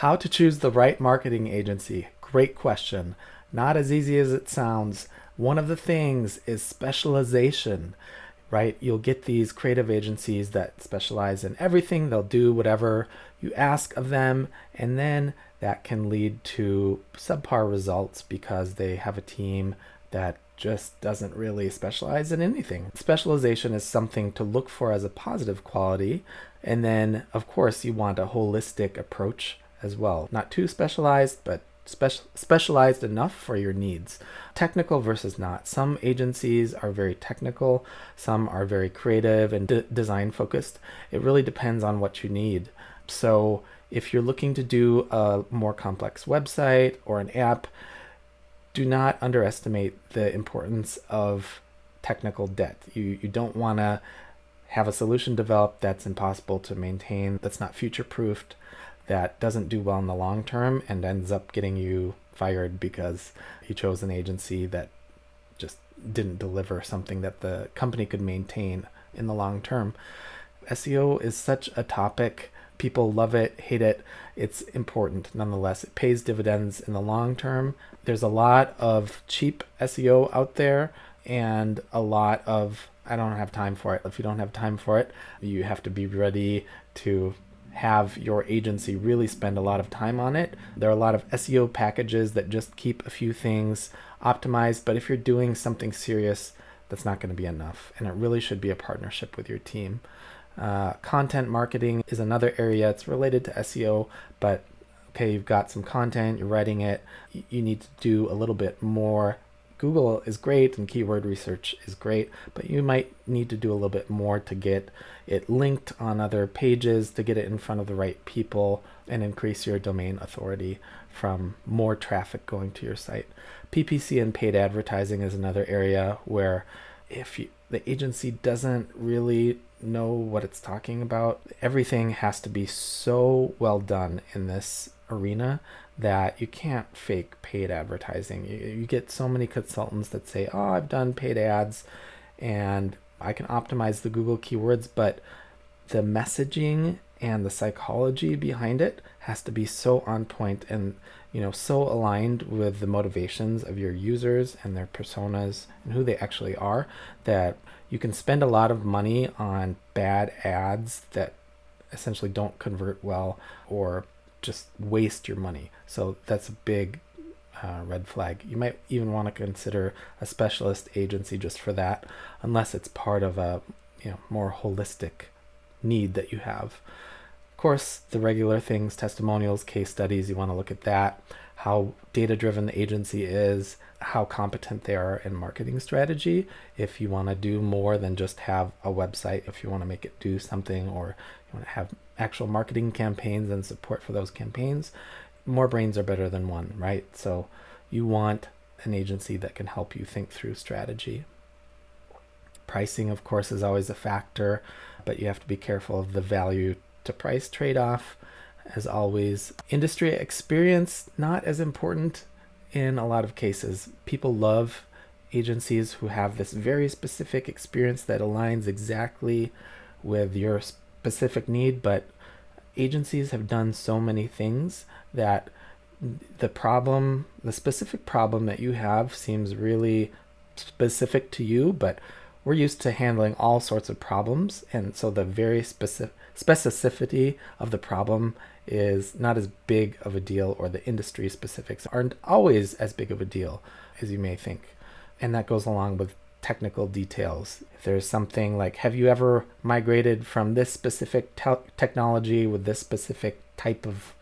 How to choose the right marketing agency. Great question. Not as easy as it sounds. One of the things is specialization, right? You'll get these creative agencies that specialize in everything. They'll do whatever you ask of them, and then that can lead to subpar results because they have a team that just doesn't really specialize in anything. Specialization is something to look for as a positive quality. And then, of course, you want a holistic approach as well. Not too specialized, but specialized enough for your needs. Technical versus not. Some agencies are very technical, some are very creative and design focused. It really depends on what you need. So if you're looking to do a more complex website or an app, do not underestimate the importance of technical debt. You don't want to have a solution developed that's impossible to maintain, that's not future-proofed, that doesn't do well in the long term and ends up getting you fired because you chose an agency that just didn't deliver something that the company could maintain in the long term. SEO is such a topic. People love it, hate it. It's important nonetheless. It pays dividends in the long term. There's a lot of cheap SEO out there and a lot of, I don't have time for it. If you don't have time for it, you have to be ready to have your agency really spend a lot of time on it. There are a lot of SEO packages that just keep a few things optimized, but if you're doing something serious, that's not going to be enough. And it really should be a partnership with your team. Content marketing is another area. It's related to SEO, but okay, you've got some content, you're writing it, you need to do a little bit more. Google is great and keyword research is great, but you might need to do a little bit more to get it linked on other pages, to get it in front of the right people and increase your domain authority from more traffic going to your site. Ppc and paid advertising is another area where if the agency doesn't really know what it's talking about, everything has to be so well done in this arena that you can't fake paid advertising. You get so many consultants that say, oh, I've done paid ads and I can optimize the Google keywords, but the messaging and the psychology behind it has to be so on point and so aligned with the motivations of your users and their personas and who they actually are that you can spend a lot of money on bad ads that essentially don't convert well or just waste your money. So that's a big red flag. You might even want to consider a specialist agency just for that, unless it's part of a more holistic need that you have. Of course, the regular things, testimonials, case studies, you want to look at that, how data-driven the agency is, how competent they are in marketing strategy. If you want to do more than just have a website, if you want to make it do something, or you want to have actual marketing campaigns and support for those campaigns, more brains are better than one, right? So you want an agency that can help you think through strategy. Pricing, of course, is always a factor, but you have to be careful of the value to price trade-off. As always, industry experience, not as important in a lot of cases. People love agencies who have this very specific experience that aligns exactly with your specific need, but agencies have done so many things that the specific problem that you have seems really specific to you, but we're used to handling all sorts of problems, and so the very specificity of the problem is not as big of a deal, or the industry specifics aren't always as big of a deal as you may think. And that goes along with technical details. If there's something like, have you ever migrated from this specific technology with this specific type of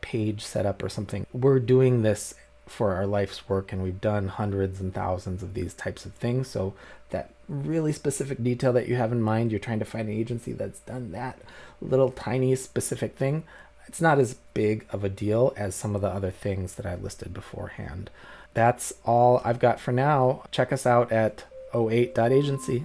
page setup or something? We're doing this for our life's work, and we've done hundreds and thousands of these types of things. So that really specific detail that you have in mind, you're trying to find an agency that's done that little tiny specific thing. It's not as big of a deal as some of the other things that I listed beforehand. That's all I've got for now. Check us out at 08.agency.